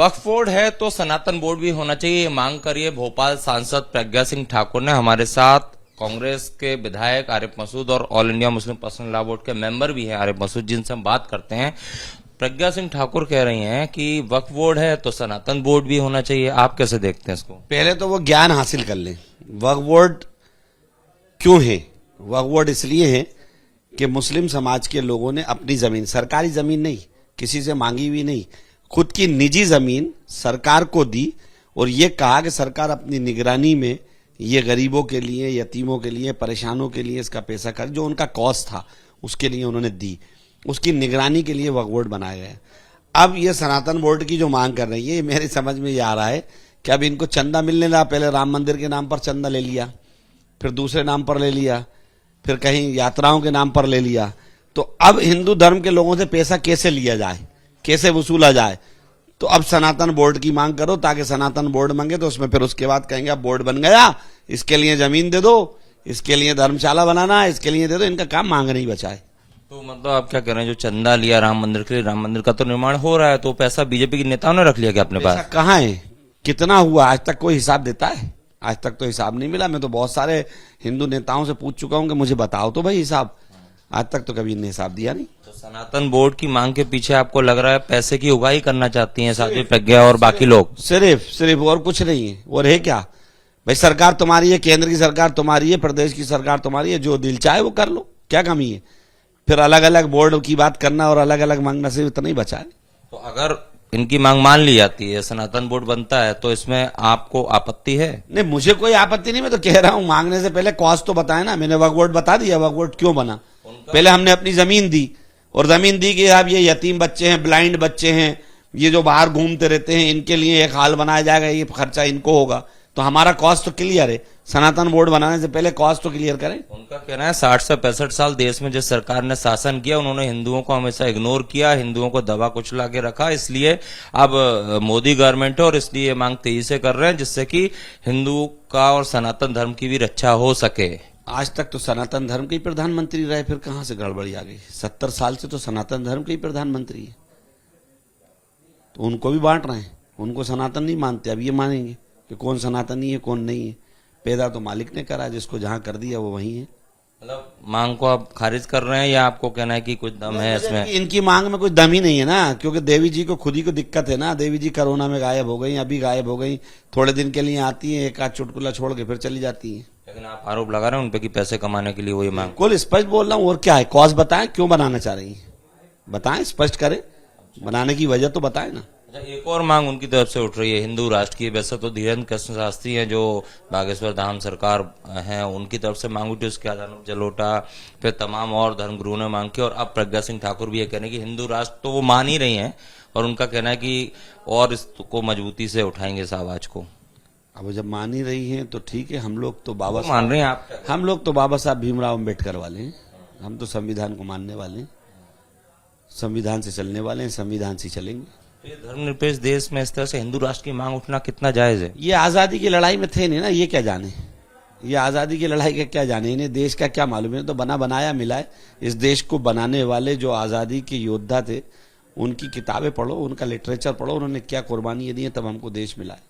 वक्फ board है तो सनातन board भी होना चाहिए, ये मांग करिए भोपाल सांसद प्रज्ञा सिंह ठाकुर ने। हमारे साथ कांग्रेस के विधायक आरिफ मसूद और all India Muslim personal law board के मेंबर भी हैं आरिफ मसूद, जिनसे हम बात करते हैं। प्रज्ञा सिंह ठाकुर कह रही हैं कि वक्फ बोर्ड है तो सनातन बोर्ड भी होना चाहिए, आप कैसे देखते हैं इसको? पहले तो वो ज्ञान हासिल कर लें। वक्फ बोर्ड क्यों है? वक्फ बोर्ड इसलिए है कि मुस्लिम समाज के लोगों ने अपनी जमीन, सरकारी जमीन नहीं, किसी से मांगी हुई नहीं, खुद की निजी जमीन सरकार को दी और ये कहा कि सरकार अपनी निगरानी में ये गरीबों के लिए, यतीमों के लिए, परेशानों के लिए इसका पैसा खर्च जो उनका कॉस्ट था उसके लिए उन्होंने दी, उसकी निगरानी के लिए वक्फ बोर्ड बनाया गया। अब ये सनातन बोर्ड की जो मांग कर रही है, ये मेरी समझ में ये आ रहा है कि अब इनको चंदा मिलने लगा। पहले राम मंदिर के नाम पर चंदा ले लिया, फिर दूसरे नाम पर ले लिया, फिर कहीं यात्राओं के नाम पर ले लिया। तो अब हिंदू धर्म के लोगों से पैसा कैसे लिया जाए, कैसे वसूला जाए? तो अब सनातन बोर्ड की मांग करो ताकि सनातन बोर्ड मांगे तो उसमें फिर उसके बाद कहेंगे अब बोर्ड बन गया, इसके लिए जमीन दे दो, इसके लिए धर्मशाला बनाना, इसके लिए दे दो। इनका काम मांग नहीं बचा है। तो मतलब आप क्या कह रहे हैं, जो चंदा लिया राम मंदिर के लिए, राम मंदिर का तो निर्माण हो रहा है, तो पैसा बीजेपी के नेताओं ने रख लिया क्या अपने पास? कहाँ है, कितना हुआ, आज तक कोई हिसाब देता है? आज तक तो हिसाब नहीं मिला। मैं तो बहुत सारे हिंदू नेताओं से पूछ चुका हूं कि मुझे बताओ तो भाई हिसाब। आज तक तो कभी इन्हें हिसाब दिया नहीं। तो सनातन बोर्ड की मांग के पीछे आपको लग रहा है पैसे की उगाही करना चाहती हैं साध्वी प्रज्ञा और बाकी लोग? सिर्फ और कुछ नहीं है। और है क्या भाई, सरकार तुम्हारी है, केंद्र की सरकार तुम्हारी है, प्रदेश की सरकार तुम्हारी है, जो दिल चाहे वो कर लो, क्या कमी है? फिर अलग अलग बोर्ड की बात करना और अलग अलग मांगना से इतना ही बचा है। तो अगर इनकी मांग मान ली जाती है, सनातन बोर्ड बनता है, तो इसमें आपको आपत्ति है? नहीं, मुझे कोई आपत्ति नहीं। मैं तो कह रहा हूं मांगने से पहले कॉस्ट तो बताए ना। मैंने वक्फ बोर्ड बता दिया, वक्फ बोर्ड क्यों बना। पहले हमने अपनी जमीन दी और जमीन दी कि अब ये यतीम बच्चे हैं, ब्लाइंड बच्चे हैं, ये जो बाहर घूमते रहते हैं, इनके लिए एक हाल बनाया जाएगा, ये खर्चा इनको होगा। तो हमारा कॉस्ट तो क्लियर है। सनातन बोर्ड बनाने से पहले कॉस्ट तो क्लियर करें। उनका कहना है 60 से 65 साल देश में जिस सरकार ने शासन किया, उन्होंने हिंदुओं को हमेशा इग्नोर किया, हिंदुओं को दबा कुचला के रखा, इसलिए अब मोदी गवर्नमेंट है और इसलिए ये मांग तेजी से कर रहे हैं जिससे कि हिंदू का और सनातन धर्म की भी रक्षा हो सके। आज तक तो सनातन धर्म के ही प्रधानमंत्री रहे, फिर कहां से गड़बड़ी आ गई? 70 साल से तो सनातन धर्म के ही प्रधानमंत्री है। तो उनको भी बांट रहे हैं, उनको सनातन नहीं मानते, अब ये मानेंगे कि कौन सनातनी है कौन नहीं है। पैदा तो मालिक ने करा, जिसको जहां कर दिया वो वही है। मतलब मांग को आप खारिज कर रहे हैं या आपको कहना है कि कुछ दम है इसमें? इनकी मांग में कुछ दम ही नहीं है ना, क्योंकि देवी जी को खुद ही को दिक्कत है ना। देवी जी कोरोना में गायब हो गई, अभी गायब हो गई, थोड़े दिन के लिए आती है, एक आध चुटकुला छोड़ के फिर चली जाती है। लेकिन आप आरोप लगा रहे हैं उनपे कि पैसे कमाने के लिए वो ये मांग? बिल्कुल स्पष्ट बोल रहा हूँ। और क्या है, कॉज बताएं, क्यों बनाना चाह रही है, बताएं, स्पष्ट करें, बनाने की वजह तो बताएं ना। अच्छा, एक और मांग उनकी तरफ से उठ रही है हिंदू राष्ट्र की। वैसे तो धीरेन्द्र कृष्ण शास्त्री हैं जो बागेश्वर धाम सरकार हैं, उनकी तरफ से मांग उठी, उसके आजानुब जलोटा, फिर तमाम और धर्मगुरुओं ने मांग की, और अब प्रज्ञा सिंह ठाकुर भी ये कहने की हिंदू राष्ट्र तो वो मान ही रही हैं और उनका कहना है कि और इसको मजबूती से उठाएंगे इस आवाज को। अब जब मान ही रही हैं तो ठीक है। हम लोग तो बाबा मान रहे हैं आप? हम लोग तो बाबा साहब भीमराव अम्बेडकर वाले हैं। हम तो संविधान को मानने वाले हैं, संविधान से चलने वाले हैं, संविधान से चलेंगे। ये धर्मनिरपेक्ष देश में इस तरह से हिंदू राष्ट्र की मांग उठना कितना जायज है? ये आजादी की लड़ाई में थे नहीं ना, ये क्या जाने, ये आजादी की लड़ाई का क्या जाने, इन्हें देश का क्या मालूम है। तो बना बनाया मिला है। इस देश को बनाने वाले जो आजादी के योद्धा थे उनकी किताबें पढ़ो, उनका लिटरेचर पढ़ो, उन्होंने क्या कुर्बानी दी है, तब हमको देश मिला है।